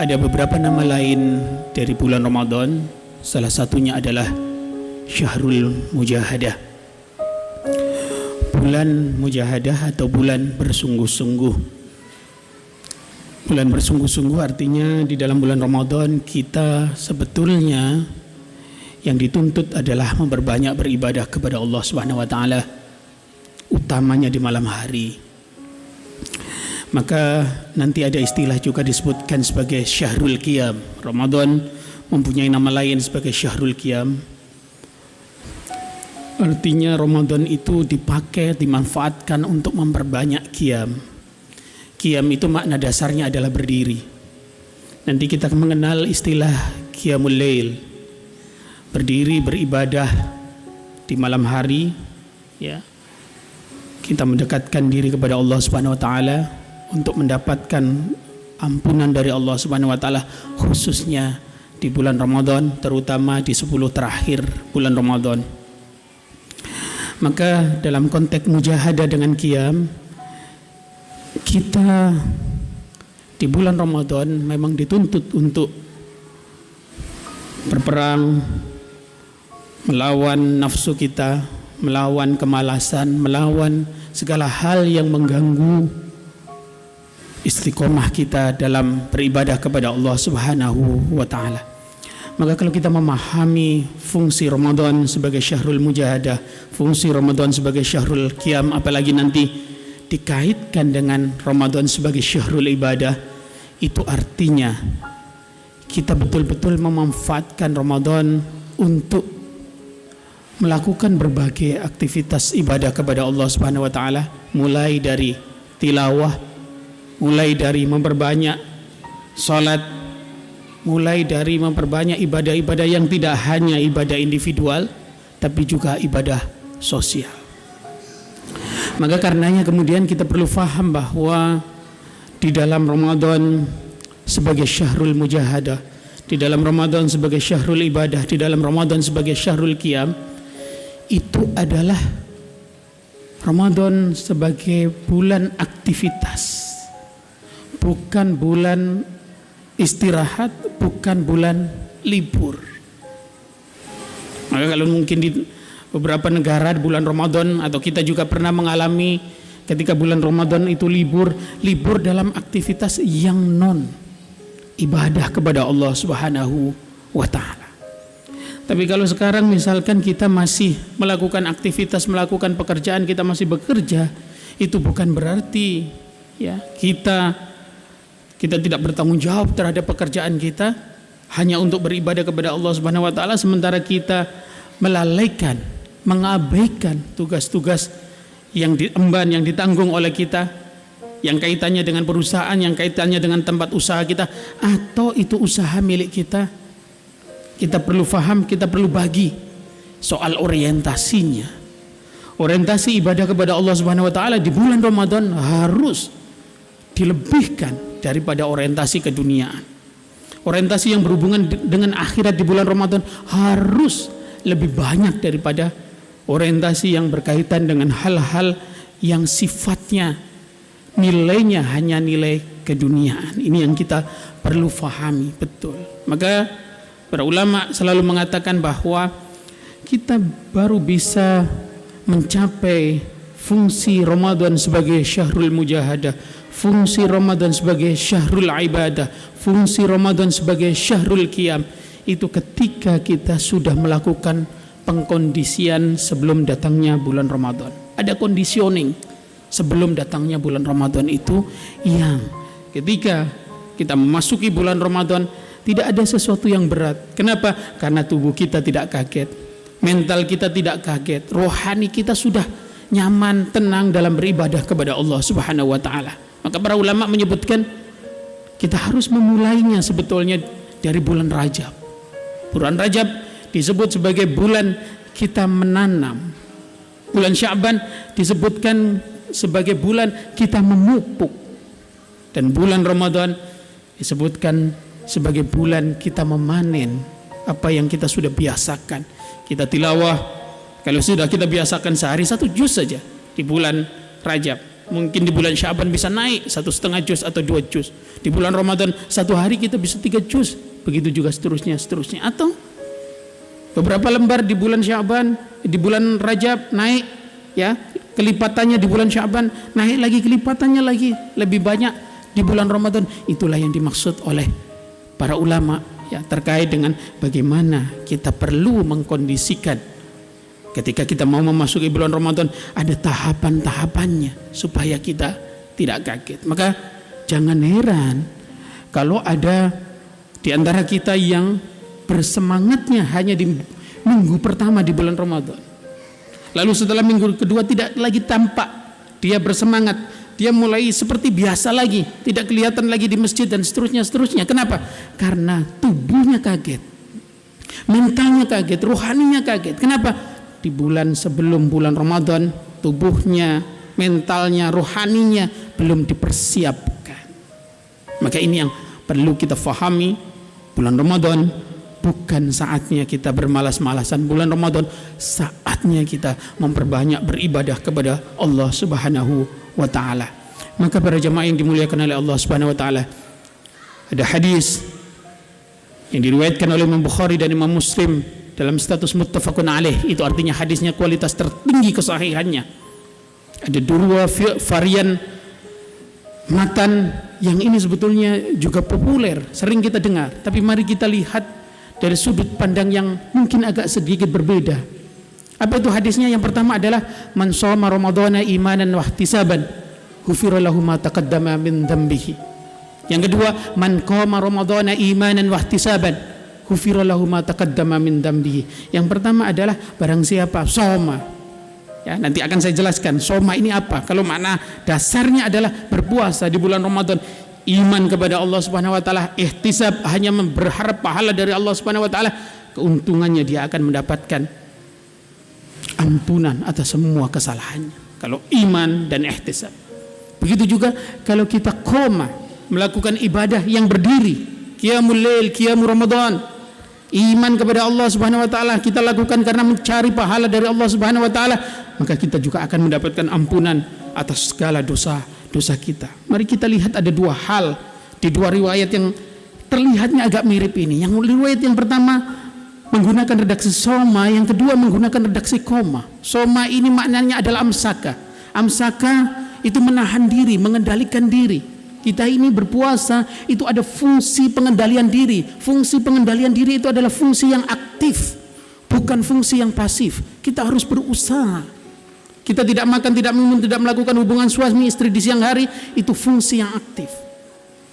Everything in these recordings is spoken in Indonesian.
Ada beberapa nama lain dari bulan Ramadan. Salah satunya adalah Syahrul Mujahadah. Bulan Mujahadah atau bulan bersungguh-sungguh. Bulan bersungguh-sungguh artinya di dalam bulan Ramadan kita sebetulnya yang dituntut adalah memperbanyak beribadah kepada Allah Subhanahu wa taala, utamanya di malam hari. Maka nanti ada istilah juga disebutkan sebagai Syahrul Qiyam. Ramadan mempunyai nama lain sebagai Syahrul Qiyam. Artinya Ramadan itu dipakai, dimanfaatkan untuk memperbanyak qiyam. Qiyam itu makna dasarnya adalah berdiri. Nanti kita mengenal istilah Qiyamul Lail. Berdiri beribadah di malam hari, ya. Kita mendekatkan diri kepada Allah Subhanahu wa taala untuk mendapatkan ampunan dari Allah Subhanahu wa taala, khususnya di bulan Ramadan, terutama di 10 terakhir bulan Ramadan. Maka dalam konteks mujahadah dengan qiyam, kita di bulan Ramadan memang dituntut untuk berperang, melawan nafsu kita, melawan kemalasan, melawan segala hal yang mengganggu istiqomah kita dalam beribadah kepada Allah Subhanahu wa taala. Maka kalau kita memahami fungsi Ramadan sebagai Syahrul Mujahadah, fungsi Ramadan sebagai Syahrul Qiyam, apalagi nanti dikaitkan dengan Ramadan sebagai Syahrul Ibadah, itu artinya kita betul-betul memanfaatkan Ramadan untuk melakukan berbagai aktivitas ibadah kepada Allah Subhanahu wa taala, mulai dari tilawah, mulai dari memperbanyak salat, mulai dari memperbanyak ibadah-ibadah yang tidak hanya ibadah individual tapi juga ibadah sosial. Maka karenanya kemudian kita perlu faham bahwa di dalam Ramadan sebagai Syahrul Mujahadah, di dalam Ramadan sebagai Syahrul Ibadah, di dalam Ramadan sebagai Syahrul Qiyam, itu adalah Ramadan sebagai bulan aktivitas, bukan bulan istirahat, bukan bulan libur. Maka kalau mungkin di beberapa negara di bulan Ramadan, atau kita juga pernah mengalami ketika bulan Ramadan itu libur dalam aktivitas yang non ibadah kepada Allah Subhanahu wa taala. Tapi kalau sekarang misalkan kita masih melakukan aktivitas, melakukan pekerjaan, kita masih bekerja, itu bukan berarti ya kita tidak bertanggung jawab terhadap pekerjaan kita hanya untuk beribadah kepada Allah Subhanahu wa taala, sementara kita melalaikan, mengabaikan tugas-tugas yang diemban, yang ditanggung oleh kita, yang kaitannya dengan perusahaan, yang kaitannya dengan tempat usaha kita, atau itu usaha milik kita. Kita perlu faham, kita perlu bagi soal orientasinya. Orientasi ibadah kepada Allah Subhanahu wa taala di bulan Ramadan harus dilebihkan daripada orientasi keduniaan. Orientasi yang berhubungan dengan akhirat di bulan Ramadan harus lebih banyak daripada orientasi yang berkaitan dengan hal-hal yang sifatnya nilainya hanya nilai keduniaan. Ini yang kita perlu fahami betul. Maka para ulama selalu mengatakan bahwa kita baru bisa mencapai fungsi Ramadan sebagai Syahrul Mujahadah, fungsi Ramadan sebagai Syahrul Ibadah, fungsi Ramadan sebagai Syahrul Qiyam, itu ketika kita sudah melakukan pengkondisian sebelum datangnya bulan Ramadan. Ada conditioning sebelum datangnya bulan Ramadan itu, yang ketika kita memasuki bulan Ramadan tidak ada sesuatu yang berat. Kenapa? Karena tubuh kita tidak kaget, mental kita tidak kaget, rohani kita sudah nyaman, tenang dalam beribadah kepada Allah Subhanahu wa taala. Maka para ulama menyebutkan kita harus memulainya sebetulnya dari bulan Rajab. Bulan Rajab disebut sebagai bulan kita menanam. Bulan Sya'ban disebutkan sebagai bulan kita memupuk. Dan bulan Ramadan disebutkan sebagai bulan kita memanen apa yang kita sudah biasakan. Kita tilawah, kalau sudah kita biasakan sehari 1 juz saja di bulan Rajab, Mungkin di bulan Sya'ban bisa naik 1,5 juz atau 2 juz. Di bulan Ramadan 1 hari kita bisa 3 juz. Begitu juga seterusnya. Atau beberapa lembar di bulan Sya'ban, di bulan Rajab naik, ya, kelipatannya di bulan Sya'ban naik lagi, kelipatannya lagi lebih banyak di bulan Ramadan. Itulah yang dimaksud oleh para ulama, ya, terkait dengan bagaimana kita perlu mengkondisikan ketika kita mau memasuki bulan Ramadan, ada tahapan-tahapannya supaya kita tidak kaget. Maka jangan heran kalau ada di antara kita yang bersemangatnya hanya di minggu pertama di bulan Ramadan. Lalu setelah minggu kedua tidak lagi tampak dia bersemangat, dia mulai seperti biasa lagi, tidak kelihatan lagi di masjid dan seterusnya. Kenapa? Karena tubuhnya kaget, mentalnya kaget, rohaninya kaget. Kenapa? Di bulan sebelum bulan Ramadan tubuhnya, mentalnya, rohaninya belum dipersiapkan. Maka ini yang perlu kita fahami. Bulan Ramadan bukan saatnya kita bermalas-malasan. Bulan Ramadan saatnya kita memperbanyak beribadah kepada Allah Subhanahu wa taala. Maka para jemaah yang dimuliakan oleh Allah Subhanahu wa taala, ada hadis yang diriwayatkan oleh Imam Bukhari dan Imam Muslim dalam status muttafaqun alaih, itu artinya hadisnya kualitas tertinggi kesahihannya. Ada 2 varian matan yang ini sebetulnya juga populer, sering kita dengar, tapi mari kita lihat dari sudut pandang yang mungkin agak sedikit berbeda. Apa itu hadisnya? Yang pertama adalah man shoma ramadhana imanan wa ihtisaban ghufira lahu ma taqaddama min dhanbihi. Yang kedua, man qama ramadhana imanan wa ihtisaban ghufira lahu ma taqaddama min dhanbihi. Yang pertama adalah barang siapa shoma, ya, nanti akan saya jelaskan shoma ini apa. Kalau makna dasarnya adalah berpuasa di bulan Ramadan, iman kepada Allah Subhanahu wa taala, ihtisab, hanya berharap pahala dari Allah Subhanahu wa taala, keuntungannya dia akan mendapatkan ampunan atas semua kesalahannya. Kalau iman dan ihtisab. Begitu juga kalau kita qoma, melakukan ibadah yang berdiri, qiyamul lail, qiyamul Ramadan, iman kepada Allah Subhanahu wa taala kita lakukan karena mencari pahala dari Allah Subhanahu wa taala, maka kita juga akan mendapatkan ampunan atas segala dosa kita. Mari kita lihat ada 2 hal di 2 riwayat yang terlihatnya agak mirip ini. Yang riwayat yang pertama menggunakan redaksi soma, yang kedua menggunakan redaksi koma. Soma ini maknanya adalah amsaka. Amsaka itu menahan diri, mengendalikan diri. Kita ini berpuasa itu ada fungsi pengendalian diri. Fungsi pengendalian diri itu adalah fungsi yang aktif, bukan fungsi yang pasif. Kita harus berusaha. Kita tidak makan, tidak minum, tidak melakukan hubungan suami istri di siang hari, itu fungsi yang aktif.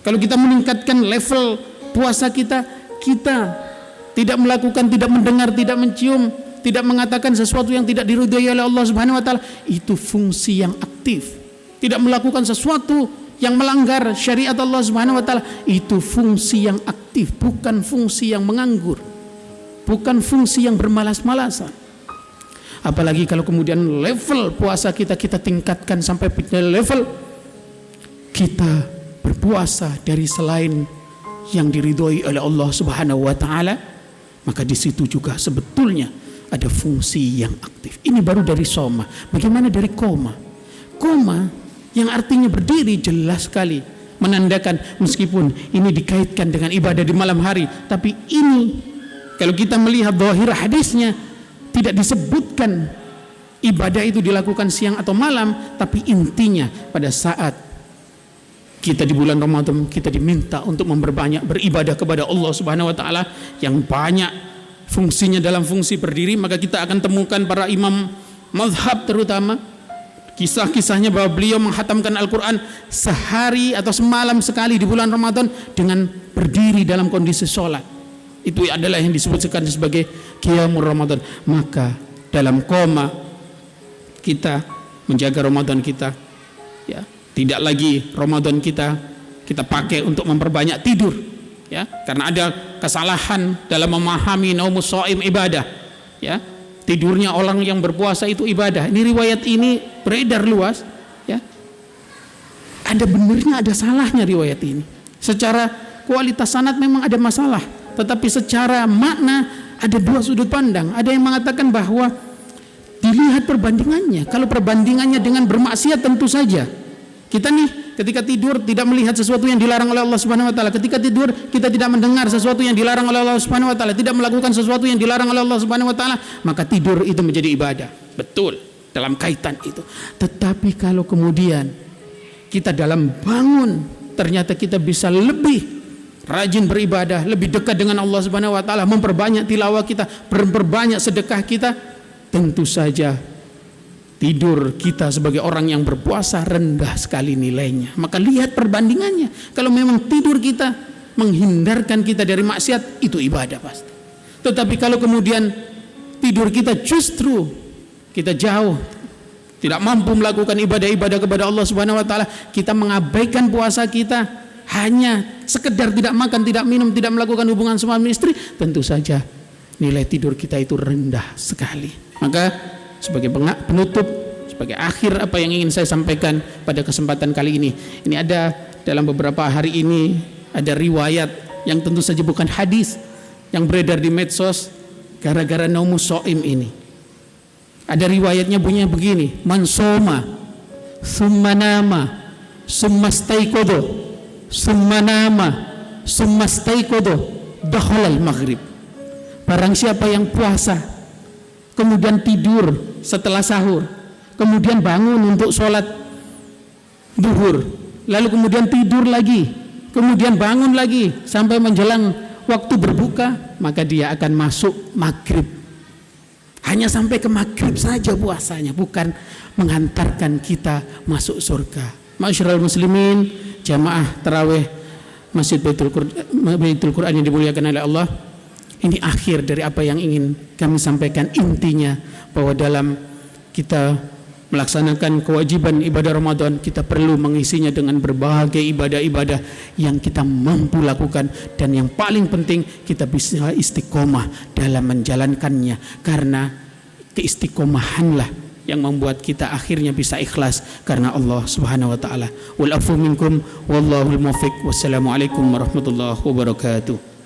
Kalau kita meningkatkan level puasa kita, kita tidak melakukan, tidak mendengar, tidak mencium, tidak mengatakan sesuatu yang tidak diridhai oleh Allah Subhanahu wa taala, itu fungsi yang aktif. Tidak melakukan sesuatu yang melanggar syariat Allah Subhanahu wa taala, itu fungsi yang aktif, bukan fungsi yang menganggur, bukan fungsi yang bermalas-malasan. Apalagi kalau kemudian level puasa kita tingkatkan sampai level kita berpuasa dari selain yang diridhoi oleh Allah Subhanahu wa taala, maka di situ juga sebetulnya ada fungsi yang aktif. Ini baru dari soma. Bagaimana dari koma? Koma yang artinya berdiri jelas sekali menandakan, meskipun ini dikaitkan dengan ibadah di malam hari, tapi ini kalau kita melihat zahir hadisnya tidak disebutkan ibadah itu dilakukan siang atau malam, tapi intinya pada saat kita di bulan Ramadan kita diminta untuk memperbanyak beribadah kepada Allah Subhanahu wa taala yang banyak fungsinya dalam fungsi berdiri. Maka kita akan temukan para imam mazhab terutama kisah-kisahnya bahwa beliau menghatamkan Al-Quran sehari atau semalam sekali di bulan Ramadan dengan berdiri dalam kondisi sholat. Itu adalah yang disebutkan sebagai qiyamul Ramadan. Maka dalam koma kita menjaga Ramadan kita, ya, tidak lagi Ramadan kita pakai untuk memperbanyak tidur, ya, karena ada kesalahan dalam memahami naumus shaim ibadah, ya. Tidurnya orang yang berpuasa itu ibadah. Ini riwayat ini beredar luas, ya. Ada benarnya, ada salahnya riwayat ini. Secara kualitas sanad memang ada masalah, tetapi secara makna ada 2 sudut pandang. Ada yang mengatakan bahwa dilihat perbandingannya. Kalau perbandingannya dengan bermaksiat tentu saja Kita nih ketika tidur tidak melihat sesuatu yang dilarang oleh Allah Subhanahu wa taala. Ketika tidur kita tidak mendengar sesuatu yang dilarang oleh Allah Subhanahu wa taala, tidak melakukan sesuatu yang dilarang oleh Allah Subhanahu wa taala, maka tidur itu menjadi ibadah. Betul, dalam kaitan itu. Tetapi kalau kemudian kita dalam bangun ternyata kita bisa lebih rajin beribadah, lebih dekat dengan Allah Subhanahu wa taala, memperbanyak tilawah kita, memperbanyak sedekah kita, tentu saja tidur kita sebagai orang yang berpuasa rendah sekali nilainya. Maka lihat perbandingannya. Kalau memang tidur kita menghindarkan kita dari maksiat, itu ibadah pasti. Tetapi kalau kemudian tidur kita justru kita jauh, tidak mampu melakukan ibadah-ibadah kepada Allah Subhanahu wa taala, kita mengabaikan puasa kita, hanya sekedar tidak makan, tidak minum, tidak melakukan hubungan suami istri, tentu saja nilai tidur kita itu rendah sekali. Maka sebagai penutup, sebagai akhir apa yang ingin saya sampaikan pada kesempatan kali ini ada dalam beberapa hari ini ada riwayat yang tentu saja bukan hadis yang beredar di medsos gara-gara naumus shaim ini. Ada riwayatnya bunyinya begini: man soma summa nama summa staiqadha summa nama summa staiqadha dakhalal maghrib. Barang siapa yang puasa kemudian tidur setelah sahur, kemudian bangun untuk sholat duhur, lalu kemudian tidur lagi, kemudian bangun lagi sampai menjelang waktu berbuka, maka dia akan masuk maghrib. Hanya sampai ke maghrib saja puasanya, bukan menghantarkan kita masuk surga. Ma'asyiral muslimin, jamaah tarawih Masjid Baitul Quran yang dimuliakan oleh Allah, ini akhir dari apa yang ingin kami sampaikan. Intinya bahwa dalam kita melaksanakan kewajiban ibadah Ramadan, kita perlu mengisinya dengan berbagai ibadah-ibadah yang kita mampu lakukan, dan yang paling penting kita bisa istiqomah dalam menjalankannya, karena keistiqomahanlah yang membuat kita akhirnya bisa ikhlas karena Allah Subhanahu wa taala. Wal afu minkum wallahul muwaffiq. Wassalamualaikum warahmatullahi wabarakatuh.